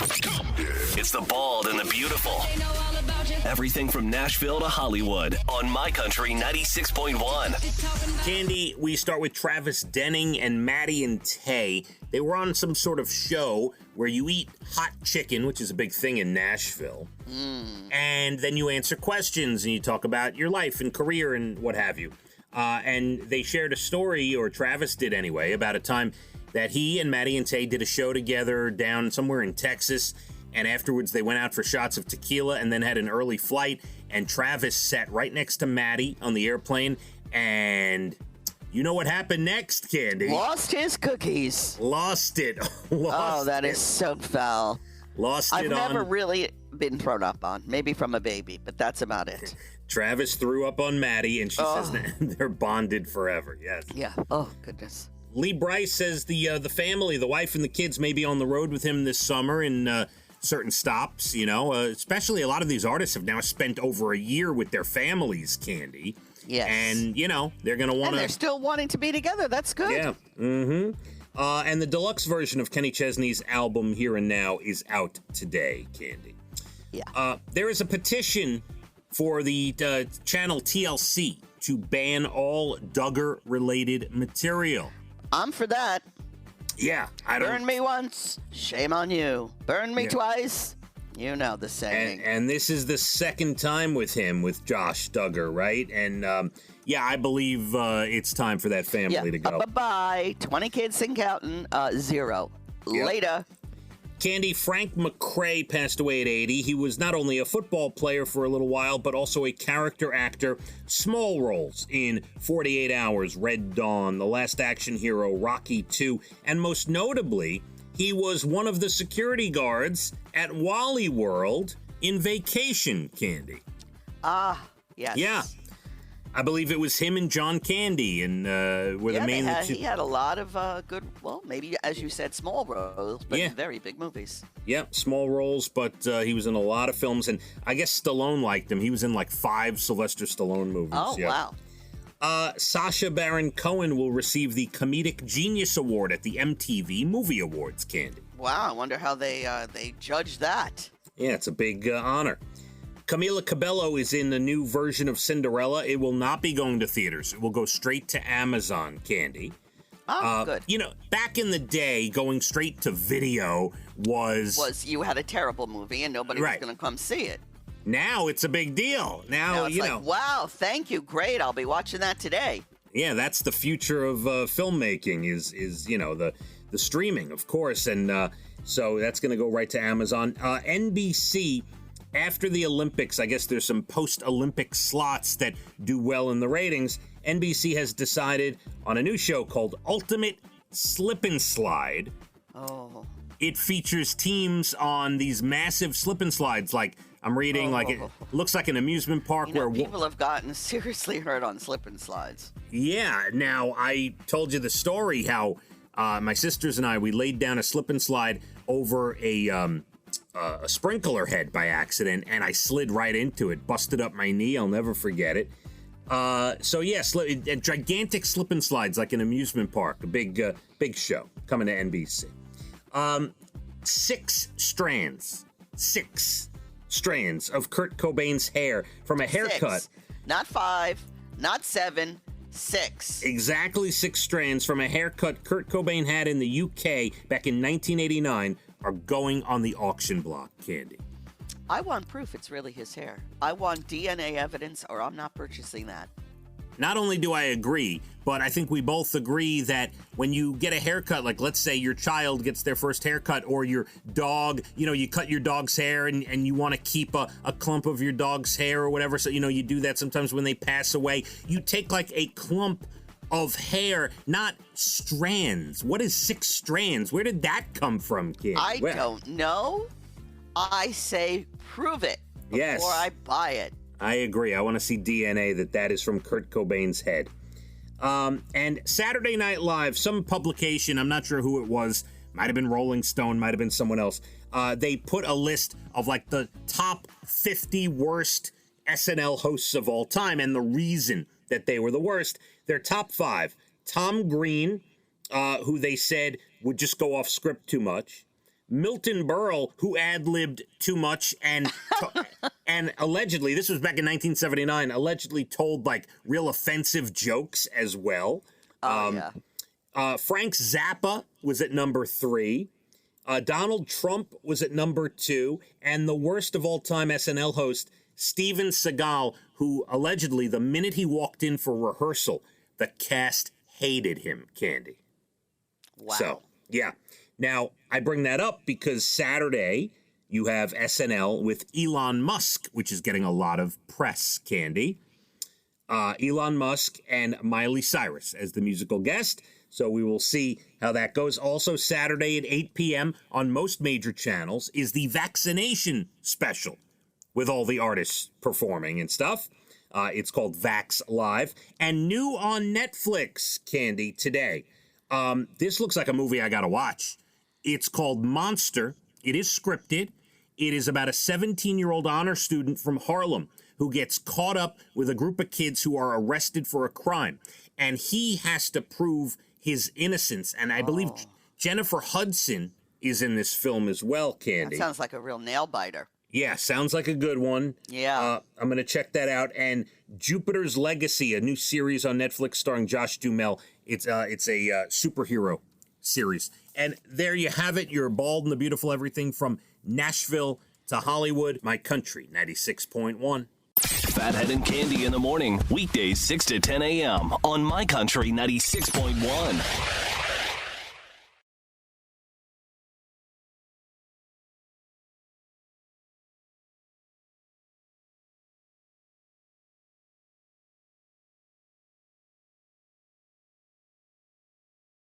It's the bald and the beautiful. Everything from Nashville to Hollywood on My Country 96.1. Cande, we start with Travis Denning and Maddie and Tay. They were on some sort of show where you eat hot chicken, which is a big thing in Nashville. And then you answer questions and you talk about your life and career and what have you. And they shared a story, or Travis did anyway, about a time that he and Maddie and Tay did a show together down somewhere in Texas. And afterwards, they went out for shots of tequila and then had an early flight. And Travis sat right next to Maddie on the airplane. And you know what happened next, Cande? Lost his cookies. Lost it. That is so foul. I've never really been thrown up on. Maybe from a baby, but that's about it. Travis threw up on Maddie, and she says they're bonded forever. Yes. Yeah. Oh, goodness. Lee Brice says the family, the wife and the kids, may be on the road with him this summer in certain stops, especially a lot of these artists have now spent over a year with their families, Cande. Yes. And, they're going to want to... And they're still wanting to be together. That's good. Yeah. Mm-hmm. And the deluxe version of Kenny Chesney's album, Here and Now, is out today, Cande. Yeah. There is a petition for the channel TLC to ban all Duggar-related material. I'm for that. Yeah, Burn me once, shame on you. Burn me twice, you know the saying. And this is the second time with him, with Josh Duggar, right? And I believe it's time for that family to go. Bye-bye. 20 kids and counting, 0. Yep. Later. Cande, Frank McRae passed away at 80. He was not only a football player for a little while, but also a character actor. Small roles in 48 Hours, Red Dawn, The Last Action Hero, Rocky II, and most notably, he was one of the security guards at Wally World in Vacation, Cande. Yes. Yeah. I believe it was him and John Candy, and were the main. He had a lot of good, maybe as you said, small roles, but very big movies. Yeah, small roles, but he was in a lot of films, and I guess Stallone liked him. He was in like 5 Sylvester Stallone movies. Oh, yeah. Wow. Sacha Baron Cohen will receive the Comedic Genius Award at the MTV Movie Awards, Cande. Wow, I wonder how they judge that. Yeah, it's a big honor. Camila Cabello is in the new version of Cinderella. It will not be going to theaters. It will go straight to Amazon, Cande. Oh, good. Back in the day, going straight to video was you had a terrible movie and nobody was going to come see it. Now it's a big deal. Now it's like, wow, thank you, great. I'll be watching that today. Yeah, that's the future of filmmaking is the streaming, of course, and so that's going to go right to Amazon. NBC. After the Olympics, I guess there's some post-Olympic slots that do well in the ratings. NBC has decided on a new show called Ultimate Slip and Slide. Oh. It features teams on these massive slip and slides. Like, I'm reading, like, it looks like an amusement park where people have gotten seriously hurt on slip and slides. Yeah. Now, I told you the story how my sisters and I, we laid down a slip and slide over a sprinkler head by accident, and I slid right into it, busted up my knee. I'll never forget it. A gigantic slip and slides like an amusement park, a big show coming to NBC. 6 strands of Kurt Cobain's hair from a haircut. 6. Not 5, not 7, 6. Exactly 6 strands from a haircut Kurt Cobain had in the UK back in 1989 are going on the auction block, Cande. I want proof it's really his hair. I want DNA evidence, or I'm not purchasing that. Not only do I agree, but I think we both agree that when you get a haircut, like let's say your child gets their first haircut, or your dog, you cut your dog's hair and you want to keep a clump of your dog's hair or whatever, so you do that sometimes when they pass away. You take like a clump of hair, not strands. What is 6 strands? Where did that come from, kid? I don't know. I say prove it before I buy it. I agree. I want to see DNA that is from Kurt Cobain's head. And Saturday Night Live, some publication, I'm not sure who it was, might have been Rolling Stone, might have been someone else. They put a list of like the top 50 worst SNL hosts of all time, and the reason that they were the worst. Their top 5, Tom Green, who they said would just go off script too much. Milton Berle, who ad-libbed too much and and allegedly, this was back in 1979, allegedly told like real offensive jokes as well. Frank Zappa was at number 3. Donald Trump was at number 2. And the worst of all time SNL host, Steven Seagal, who allegedly, the minute he walked in for rehearsal, the cast hated him, Candy. Wow. So, yeah. Now, I bring that up because Saturday you have SNL with Elon Musk, which is getting a lot of press, Candy. Elon Musk and Miley Cyrus as the musical guest. So we will see how that goes. Also, Saturday at 8 p.m. on most major channels is the vaccination special with all the artists performing and stuff. It's called Vax Live. And new on Netflix, Candy, today. This looks like a movie I gotta watch. It's called Monster. It is scripted. It is about a 17-year-old honor student from Harlem who gets caught up with a group of kids who are arrested for a crime. And he has to prove his innocence. And I believe Jennifer Hudson is in this film as well, Candy. That sounds like a real nail-biter. Yeah, sounds like a good one. Yeah. I'm going to check that out. And Jupiter's Legacy, a new series on Netflix starring Josh Duhamel. It's a superhero series. And there you have it. You're bald and the beautiful everything from Nashville to Hollywood. My country, 96.1. Phathead and Cande in the morning, weekdays 6 to 10 a.m. on My Country 96.1.